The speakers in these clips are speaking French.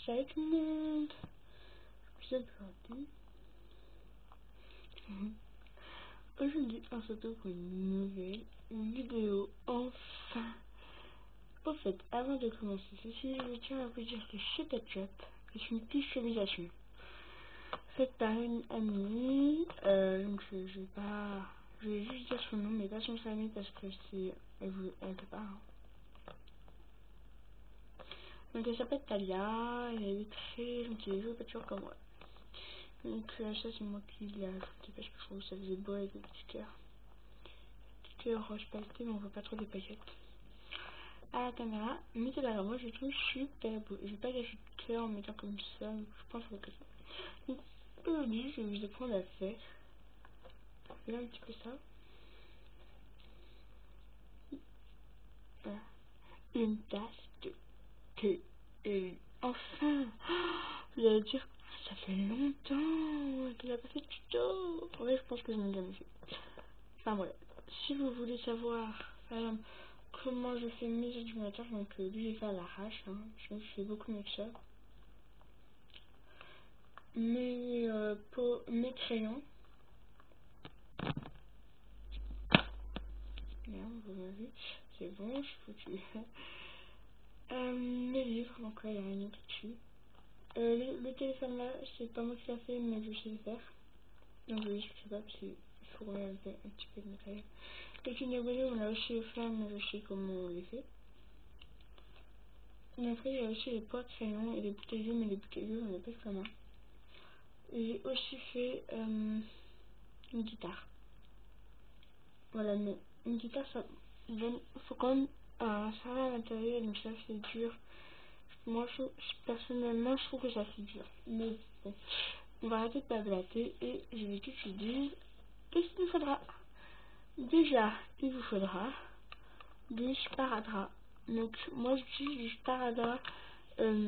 Salut tout le monde. Aujourd'hui on se retrouve pour une nouvelle vidéo, enfin. Au fait, avant de commencer ceci, je tiens à vous dire que Shuttershop est une customisation faite par une amie, donc je vais juste dire son nom mais pas son famille parce que elle peut pas, hein. Donc elle s'appelle Talia, elle est très gentille, elle joue pas toujours comme moi. Donc ça c'est moi qui l'ai ajouté parce que je trouve que ça faisait beau avec des petits cœurs. Petits cœurs rose pailletés mais on voit pas trop des paillettes à la caméra. Mais c'est pas grave, moi je trouve super beau. Je vais pas gâcher de cœur en mettant comme ça, je pense que ça. Donc aujourd'hui je vais vous apprendre à faire. Là un petit peu ça. Voilà. Une tasse de thé. Et enfin, vous allez dire, ça fait longtemps qu'il a pas fait de tuto. Ouais, je pense que je n'ai jamais fait. Enfin voilà, si vous voulez savoir par exemple comment je fais mes ordinateurs, donc lui j'ai fait à l'arrache, hein, je fais beaucoup mieux que ça. Mes crayons, merde, vous m'avez vu, c'est bon, je suis foutu. Mes livres, donc là il y a rien dessus. Le téléphone là, c'est pas moi qui l'a fait, mais je sais le faire. Donc oui, je sais pas, parce qu'il faut un petit peu de matériel. Et une abonnée, on a aussi le flamme, mais je sais comment on les fait. Et après, il y a aussi les poids crayons et les bouteilles d'eau, mais les bouteilles d'eau, on les pèse comment. J'ai aussi fait une guitare. Voilà, mais une guitare, ça donne, faut quand même un certain matériel, donc ça c'est dur. Moi, personnellement, je trouve que ça c'est dur. Mais bon, on va arrêter de blablater et je vais tout vous dire qu'est-ce qu'il nous faudra. Déjà, il vous faudra du sparadrap. Donc, moi j'utilise du sparadrap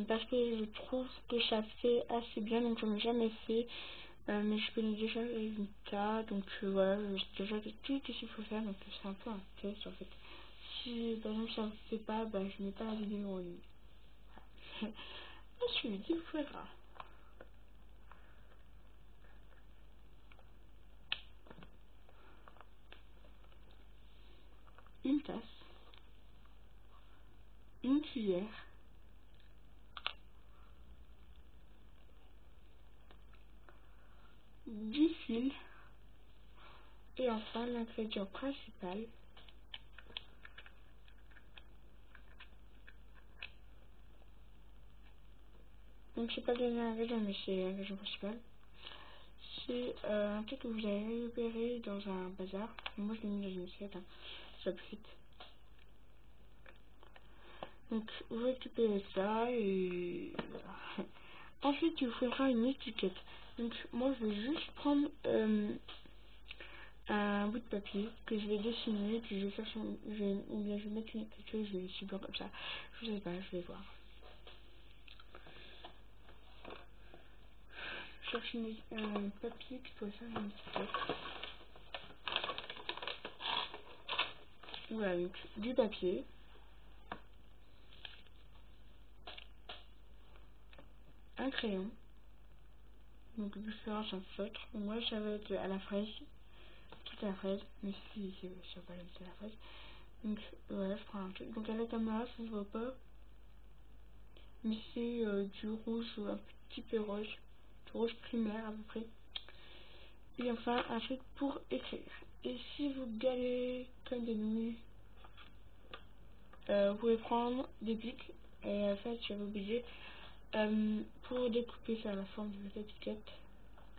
parce que je trouve que ça fait assez bien, donc j'en ai jamais fait. Mais je connais déjà les résultats, donc voilà, je sais déjà tout ce qu'il faut faire, donc c'est un peu un test en fait. Si par exemple ça ne fait pas, bah, je mets pas la vidéo en ligne. Voilà. Ensuite, il vous faudra une tasse, une cuillère, du fil, et enfin l'ingrédient principal, donc c'est pas le dernier ingrédient mais c'est l'ingrédient principal. C'est un truc que vous avez récupéré dans un bazar. Moi je l'ai mis dans une assiette, hein. Ça plus vite. Donc vous récupérez ça et voilà. Ensuite il vous faudra une étiquette. Donc moi je vais juste prendre un bout de papier que je vais dessiner, puis je vais faire ou bien je vais mettre une écriture, je vais laisser blanc comme ça. Je sais pas, je vais voir. Je cherche un papier qui pourrait faire une étiquette. Voilà, donc du papier. Un crayon. Donc de préférence un feutre. Moi ça va être à la fraise. Toute la fraise. Mais si ça va pas être à la fraise. Donc voilà, je prends un truc. Donc à la caméra ça se voit pas. Mais c'est du rouge un petit peu rose. Du rouge primaire à peu près. Et enfin un truc pour écrire. Et si vous galez comme des nouilles, vous pouvez prendre des pics. Et en fait je vais oublier. Pour découper faire la forme de votre étiquette.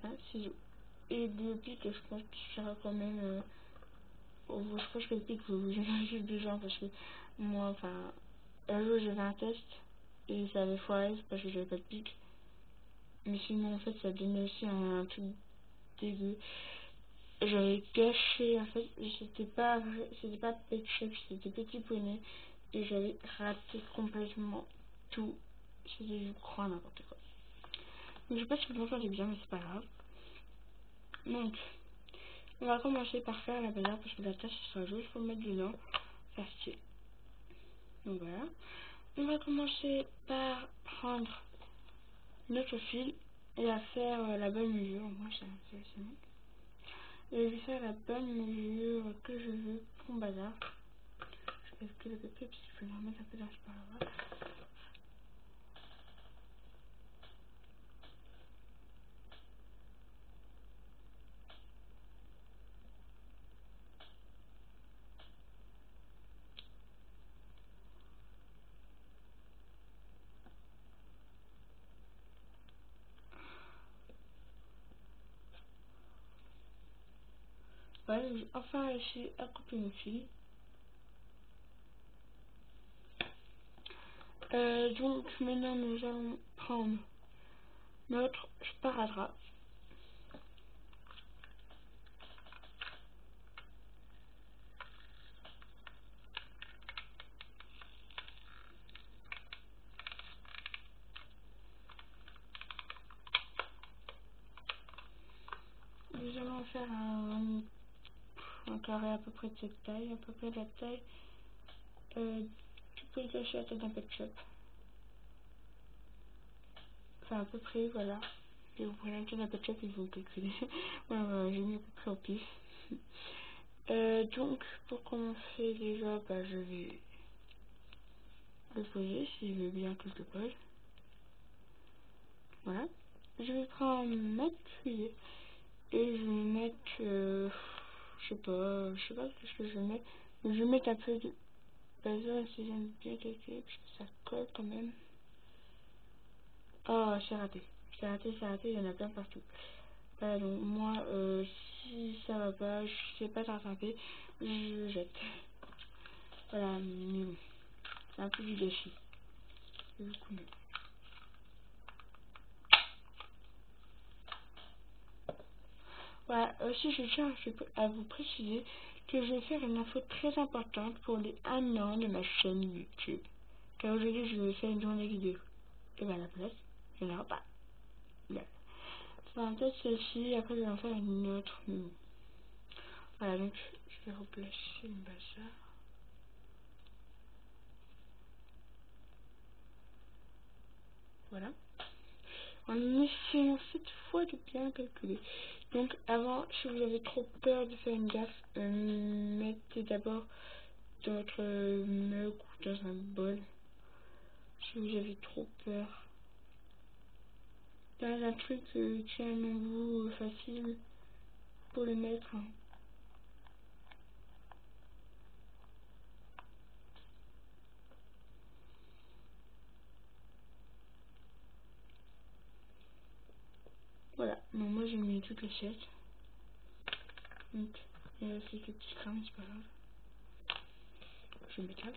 Hein, ciseaux. Et le pic, je pense qu'il sera quand même. Je pense que le pic, vous en avez juste besoin parce que moi, enfin, un jour j'avais un test et ça avait foiré parce que j'avais pas de pic. Mais sinon, en fait, ça donnait aussi un truc dégueu. J'avais gâché, en fait, c'était pas Pet Shop, c'était Petit Poney et j'avais raté complètement tout. C'était du croix, n'importe quoi. Donc, je sais pas si vous m'entendez bien, mais c'est pas grave. Donc, on va commencer par faire la bazar parce que la tasse sera juste pour mettre dedans. Faire donc voilà. On va commencer par prendre notre fil et à faire la bonne mesure. Moi, c'est bon. Et je vais faire la bonne mesure que je veux pour mon bazar. Je calcule le papier parce qu'il faut le remettre un peu dans ce paragraphe. Voilà, j'ai enfin réussi à couper mon fil. Donc maintenant nous allons prendre notre sparadrap. Nous allons faire un carré à peu près de cette taille, à peu près de la taille du polycachet à tête d'un pet shop. Enfin à peu près, voilà. Et vous prenez un tête d'un pet shop et vous calculez. Voilà, j'ai mis à peu près au pif. Donc pour commencer déjà, je vais le poser s'il veut bien que je le pose. Voilà. Je vais prendre ma cuillère et je vais mettre, je sais pas ce que je vais mettre. Je vais mettre un peu de bazar si j'aime bien calculer parce que ça colle quand même. Oh, c'est raté. C'est raté, il y en a plein partout. Voilà, donc moi, si ça va pas, je sais pas rattraper, je jette. Voilà, mais bon, c'est un peu du gâchis. C'est beaucoup mieux. Voilà, aussi je tiens à vous préciser que je vais faire une info très importante pour les 1 an de ma chaîne YouTube. Car aujourd'hui je vais faire une journée vidéo. Et bien à la place, je n'aurai pas. Voilà. Enfin, peut-être celle-ci, après je vais en faire une autre. Voilà, donc je vais replacer une bazar. Voilà. En essayant cette fois de bien calculer. Donc avant, si vous avez trop peur de faire une gaffe, mettez d'abord dans votre mug ou dans un bol. Si vous avez trop peur. Dans un truc qui est un embout facile pour le mettre. Voilà, bon, moi j'ai mis toutes les chaises. Donc il y a quelques petits crânes, c'est pas grave. Je vais mettre là.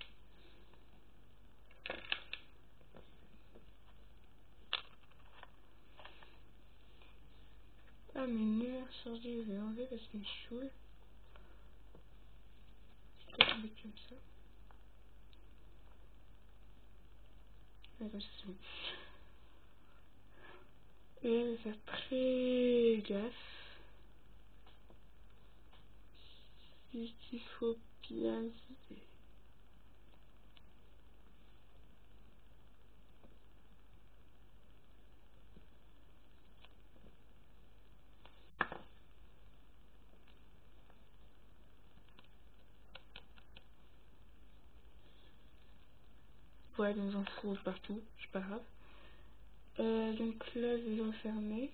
Ah, mes meilleurs sorties, je vais enlever parce qu'ils me saoulent. Je vais mettre comme ça. Ouais, comme ça c'est bon. Et là, je vais faire très gaffe. Juste qu'il faut bien viser. Ouais, donc j'en fous partout, c'est pas grave. Donc là, je vais refermer.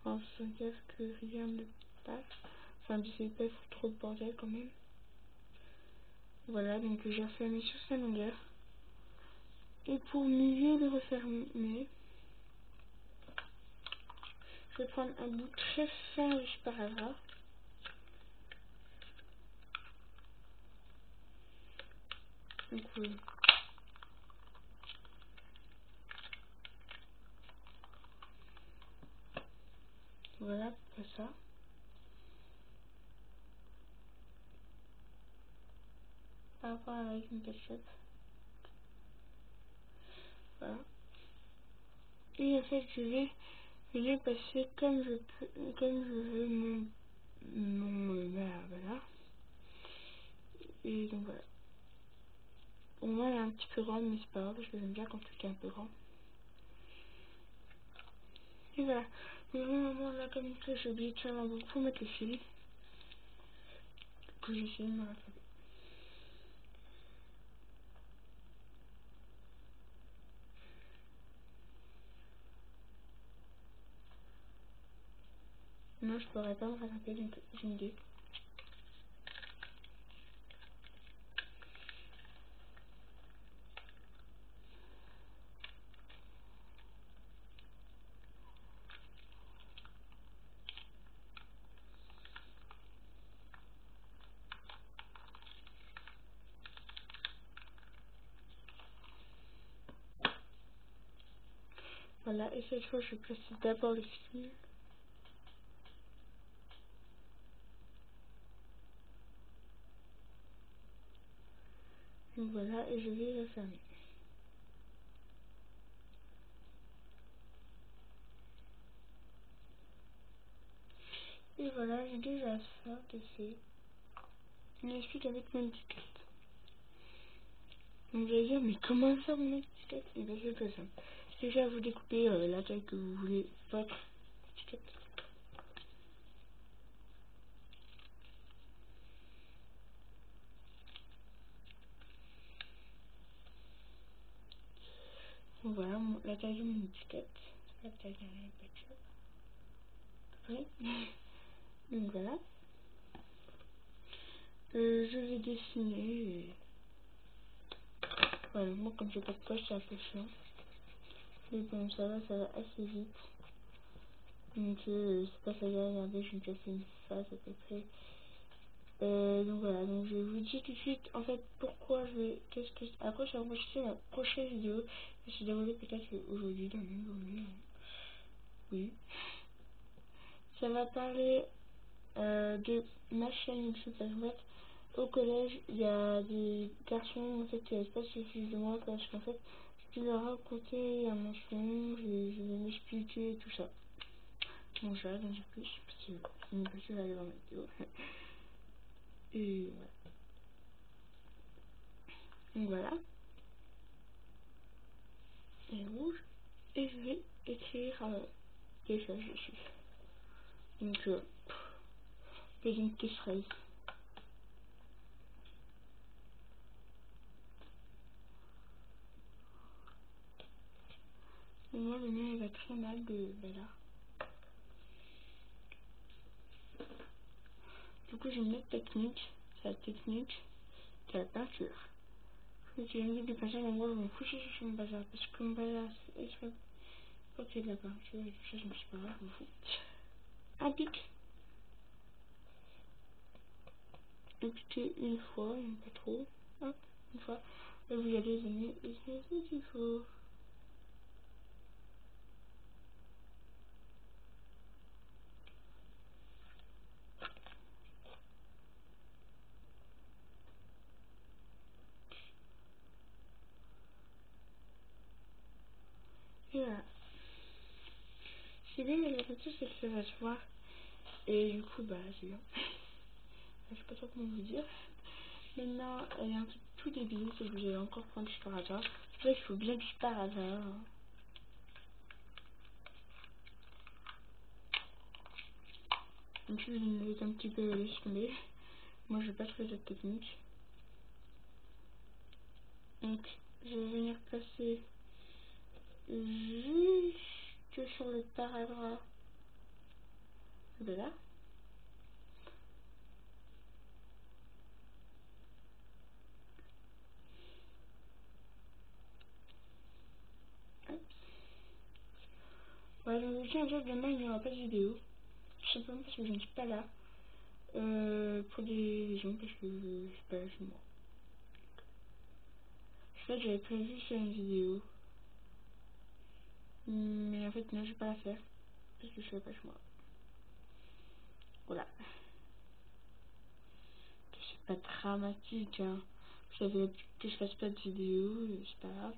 En faisant gaffe que rien ne passe. Enfin, j'essaie pas de foutre trop de bordel quand même. Voilà, donc j'ai refermé sur sa longueur. Et pour mieux le refermer, je vais prendre un bout très fin de sparadrap. Donc voilà, comme ça. Par rapport avec une ketchup. Voilà. Et en fait, je vais passer comme je peux, comme je veux mon voilà. Et donc voilà. Au moins, elle est un petit peu grande, mais c'est pas grave parce que j'aime bien quand tout est un peu grand. Et voilà. Donc vraiment là comme ça j'ai oublié de faire un bout pour mettre le fil. Que j'essaie de me rattraper. Non, je pourrais pas me rattraper donc j'ai une idée. Voilà, et cette fois je place d'abord le fil. Donc voilà, et je vais la fermer. Et voilà, j'ai déjà ça de fait. On explique avec mon étiquette. Donc vous allez dire, mais comment faire mon étiquette? Et bien c'est très simple. Déjà vous découpez la taille que vous voulez votre étiquette. Donc voilà la taille de mon étiquette. La taille d'un ketchup. Oui. Donc voilà. Je vais dessiner. Voilà, moi comme j'ai pas de poche, c'est un peu chiant. Mais bon, ça va assez vite. Donc c'est pas ça à regarder, je vais me casser une face à peu près. Donc voilà, donc je vous dis tout de suite en fait pourquoi je vais, à quoi je vais enregistrer ma prochaine vidéo. Je suis déroulée peut-être aujourd'hui, dans la même journée. Oui. Ça va parler de ma chaîne YouTube parce qu'en fait au collège il y a des garçons en fait qui n'avaient pas suffi de moi parce qu'en fait je leur racontais un mensonge et je vais m'expliquer tout ça. Bon, je vais en dire plus parce que c'est une petite aller dans ma vidéo. Et voilà. Donc voilà. Et rouge. Et je vais écrire des choses dessus. Donc, des une petite phrase. Et moi, le mien, il va très mal de là. Du coup, j'ai une autre technique. C'est la technique de la peinture. J'ai une de peinture, mais moi, je m'en fous sur mon bazar. Parce que mon bazar, c'est exprès pour qu'il y ait de la peinture et tout ça, je me suis pas grave, je m'en fous. Un pic. Un piqué une fois, mais pas trop. Hop, une fois. Et vous y allez, les amis, et c'est ce qu'il faut. Et voilà. C'est bien, mais la peinture, c'est que ça va se voir. Et du coup, bah, c'est bien. Je sais pas trop comment vous dire. Maintenant, il y a un truc tout débile, c'est que vous allez encore prendre du sparadrap. Là, il faut bien du sparadrap. Donc, je vais un petit peu laisser tomber. Moi, je vais pas trouver cette technique. Donc, je vais venir placer juste sur le sparadrap de là. Hop. Voilà, donc aussi, un jour, demain, il n'y aura pas de vidéo. Simplement parce que je ne suis pas là. Pour des raisons, parce que je suis pas là chez moi. En fait, j'avais prévu faire une vidéo. Mais en fait, non, je vais pas la faire. Parce que je suis pas chez moi. Voilà. C'est pas dramatique, hein. Vous savez que je fasse pas de vidéo, c'est pas grave.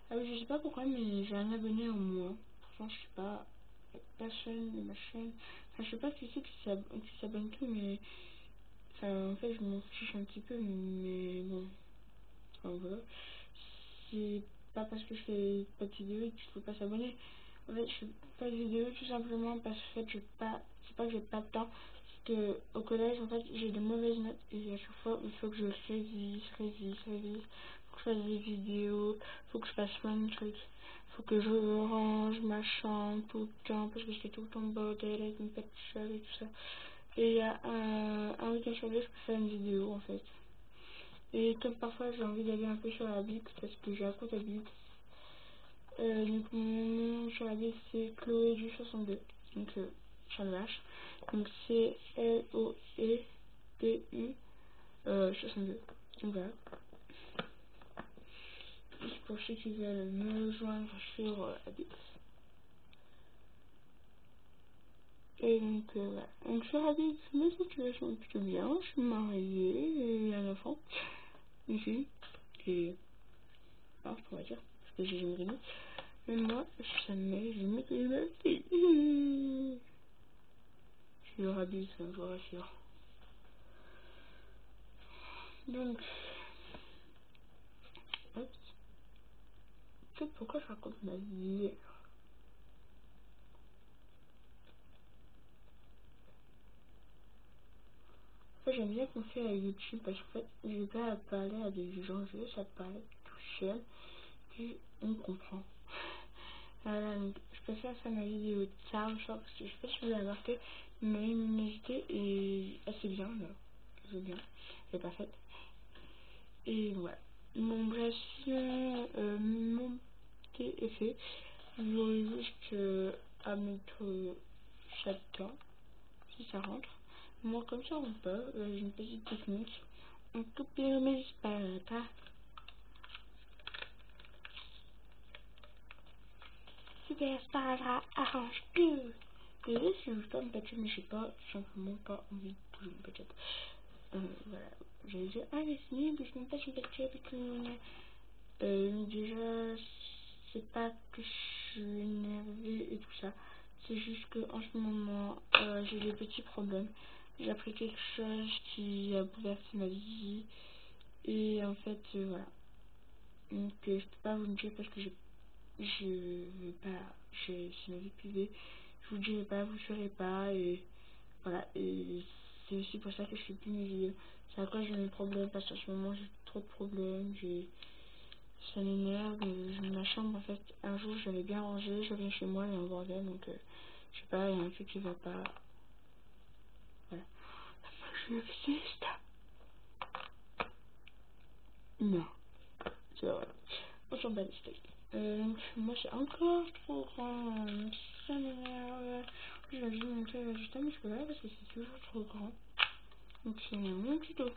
Ah oui, je sais pas pourquoi, mais j'ai un abonné en moins. Pourtant, je sais pas, personne de ma chaîne. Enfin, je sais pas qui c'est qui s'abonne tout, mais. Enfin, en fait, je m'en fiche un petit peu, mais bon. Enfin, voilà. C'est pas parce que je fais pas de vidéo qu'il faut pas s'abonner. En fait, je fais pas de vidéos tout simplement parce que en fait, c'est pas que j'ai pas de temps, c'est que au collège, en fait, j'ai de mauvaises notes et à chaque fois, il faut que je révise. Faut que je fasse des vidéos, faut que je fasse plein de trucs. Faut que je range ma chambre tout le temps parce que c'est tout le temps bordel avec une pâte chaude et tout ça. Et il y a un week-end sur deux, je peux faire une vidéo en fait. Et comme parfois j'ai envie d'aller un peu sur la Bible parce que j'ai un compte à Bible. Donc mon nom sur la Bible c'est Chloé du 62. Donc ça me lâche. Donc c'est Loedu 62. Donc voilà. C'est pour ceux qui veulent me rejoindre sur la Bible. Et donc voilà. Donc sur la Bible, ma situation est plutôt bien. Je suis mariée et un enfant. Une fille. Et alors, on va dire. Parce que j'ai jamais gagné. Mais moi, jamais connu ma fille. Je le rabis, ça, je vous rassure. Donc, hop. En fait, pourquoi je raconte ma vie? En fait, j'aime bien qu'on fait à YouTube parce qu'en fait, j'ai pas à parler à des gens, je veux ça parler tout seul. Puis, on comprend. Voilà, donc, je préfère faire ma vidéo de ça, parce que je sais pas si vous l'avez remarqué, mais ma luminosité est assez bien, là. Je veux bien. Elle est parfaite. Et voilà. Bon, bref, sinon, mon petit effet, j'aurais juste à mettre ça dedans, si ça rentre. Moi, comme ça rentre pas, j'ai une petite technique. On coupe mes espaces. Super, c'est pas grave, arrange tout. Et là, si je veux pas me battre, mais j'ai pas, simplement pas envie de bouger une battre. Voilà. J'allais dire, ah, mais c'est nul, parce que je n'aime pas une battre, et que déjà, c'est pas que je suis énervée et tout ça. C'est juste que en ce moment, j'ai des petits problèmes. J'ai appris quelque chose qui a bouleversé ma vie. Et en fait, voilà. Donc, je peux pas vous le dire parce que je veux pas. C'est ma vie privée. Je vous dirai pas, vous saurez pas. Et voilà. Et c'est aussi pour ça que je fais plus mes vidéos. C'est à cause de mes problèmes. Parce qu'en ce moment, j'ai trop de problèmes. Ça m'énerve, ma chambre en fait, un jour j'avais bien rangé, je reviens chez moi, il y a un bordel, donc je sais pas, il y a un truc qui va pas, voilà. Je existe. Non, c'est vrai. On s'en bat les steaks. Donc moi c'est encore trop grand, ça m'énerve. Je vais juste montrer juste un muscle là parce que c'est toujours trop grand. Donc c'est mon tuto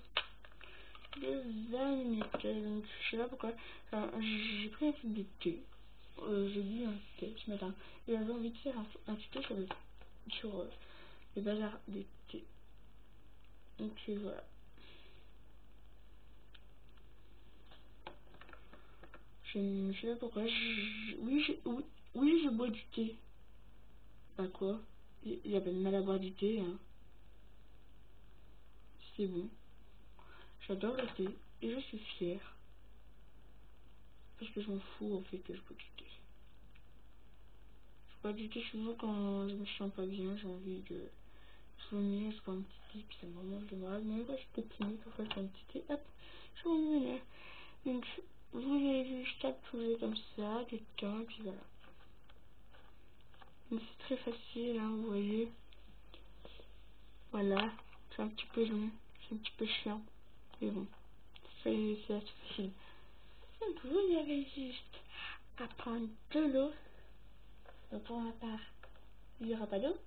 de 20 minutes, donc je sais pas pourquoi. Alors, j'ai pris un truc de thé. J'ai bu un thé ce matin et j'avais envie de faire un tuto sur le bazar des thés. Donc voilà. Je sais pas pourquoi. Oui, je bois du thé. Bah quoi? Il y a pas de mal à boire du thé, hein. C'est bon. J'adore le thé et je suis fière. Parce que je m'en fous en fait que je bois du thé. Je bois du thé souvent quand je me sens pas bien, j'ai envie de vomir, je bois un petit thé, puis ça me remonte le moral. Mais quand j'étais timide, parfois je bois un petit thé, hop, je revenais. Donc vous avez juste à poser comme ça, du temps, et puis voilà. Donc c'est très facile, hein, vous voyez. Voilà, c'est un petit peu long, c'est un petit peu chiant, mais bon, c'est assez facile. Donc vous avez juste à prendre de l'eau. Donc pour ma part, il n'y aura pas d'eau.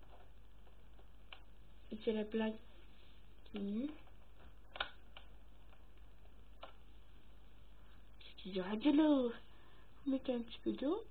Et c'est la blague qui est nulle. C'est qu'il y aura de l'eau. Vous mettez un petit peu d'eau.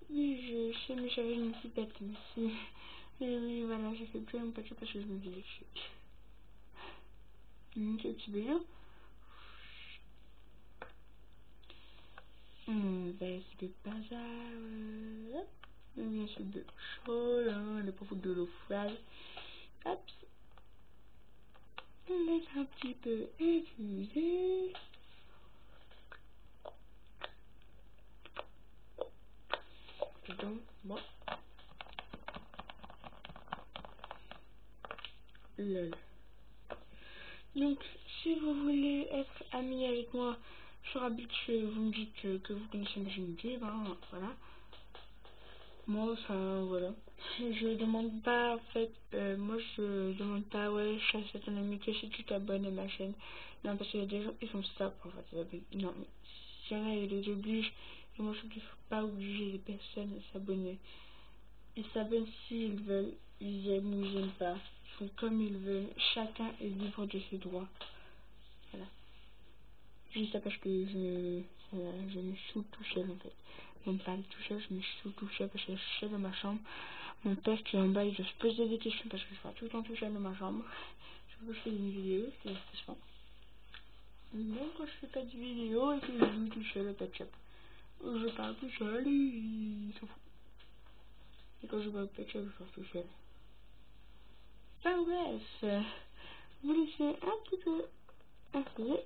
Oui, je sais, mais j'avais une pipette aussi. Et oui, voilà, j'ai fait plus un paquet parce que je me disais que c'est un petit peu dur. c'est le bazar. Bien sûr, de chaud, là, les pauvres de l'eau froide. Hop, on laisse un petit peu infuser. Donc, bon. Lol. Donc, si vous voulez être ami avec moi sur Abitch, vous me dites que vous connaissez ma chaîne YouTube, hein, voilà. Moi, enfin, voilà. Je demande pas, en fait, moi je demande pas, ouais, je chasse ton ami que si tu t'abonnes à ma chaîne. Non, parce qu'il y a des gens qui font ça pour avoir des abonnés. Non, mais s'il y en a, ils les obligent. Et moi, je trouve qu'il faut pas obliger les personnes à s'abonner. Ils s'abonnent s'ils veulent, ils aiment ou ils aiment pas. Ils font comme ils veulent. Chacun est libre de ses droits. Voilà. Je dis ça parce que je me saoule tout seul en fait. On me parle tout seul, je me saoule tout seul parce que je suis seule dans ma chambre. Mon père qui est en bas, il doit se poser des questions parce que je suis tout le temps tout seul dans ma chambre. Je veux que je fais une vidéo, c'est stressant. Même quand je fais pas de vidéo et que je joue tout seul au pet shop. Je parle tout seul et il s'en fout. Et quand je vais au pet shop, je parle tout seul. Enfin bref, vous laissez un petit peu infuser.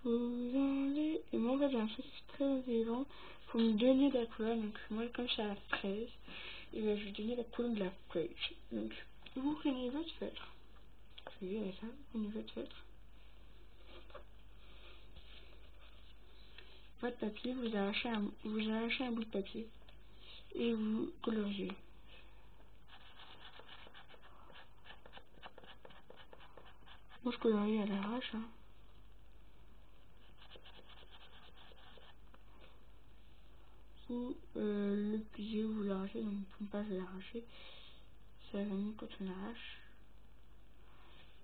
Vous enlevez. Et moi, en fait, j'ai un truc très intelligent. Faut me donner de la couleur. Donc, moi, comme je suis à la fraise, et ben, je vais donner la couleur de la fraise. Donc, vous prenez votre feutre. Je vais avec ça. Vous prenez votre feutre. Votre papier, vous arrachez un bout de papier. Et vous coloriez. Moi, je colorie à l'arrache. Hein. Vous le pliez, vous l'arrachez. Donc, pour ne pas l'arracher, ça va mieux quand on arrache.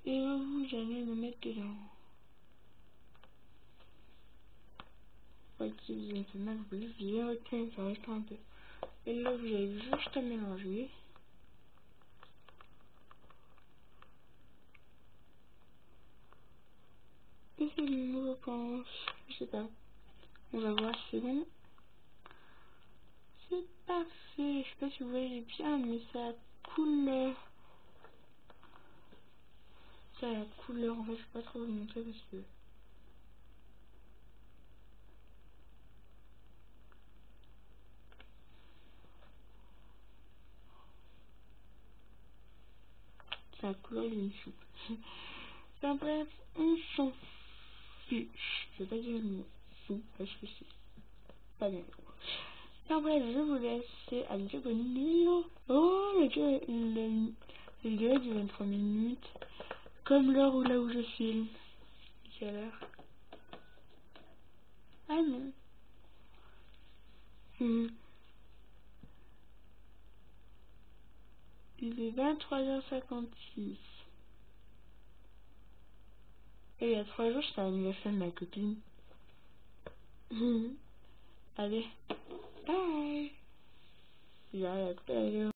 Et vous allez le mettre dedans. Ouais, si vous avez fait mal, vous pouvez virer votre crème, ça reste un peu. Et là, vous avez juste à mélanger. Et c'est bon, je pense. Je sais pas. On va voir si c'est bon. C'est parfait. Je sais pas si vous voyez bien, mais ça couleur. Ça a la couleur. En fait, je peux pas trop vous montrer parce que. C'est la couleur d'une soupe. Enfin bref, on s'en fiche. Je vais pas dire le mot soupe parce que c'est pas bien. Enfin bref, je vous laisse. C'est à bientôt pour une vidéo. Oh, le vidéo du 23 minutes. Comme l'heure où là où je filme. Quelle heure? Ah non. Il est 23h56. Et il y a 3 jours, c'était l'anniversaire de ma copine. Allez, bye. Il va la couper la vidéo.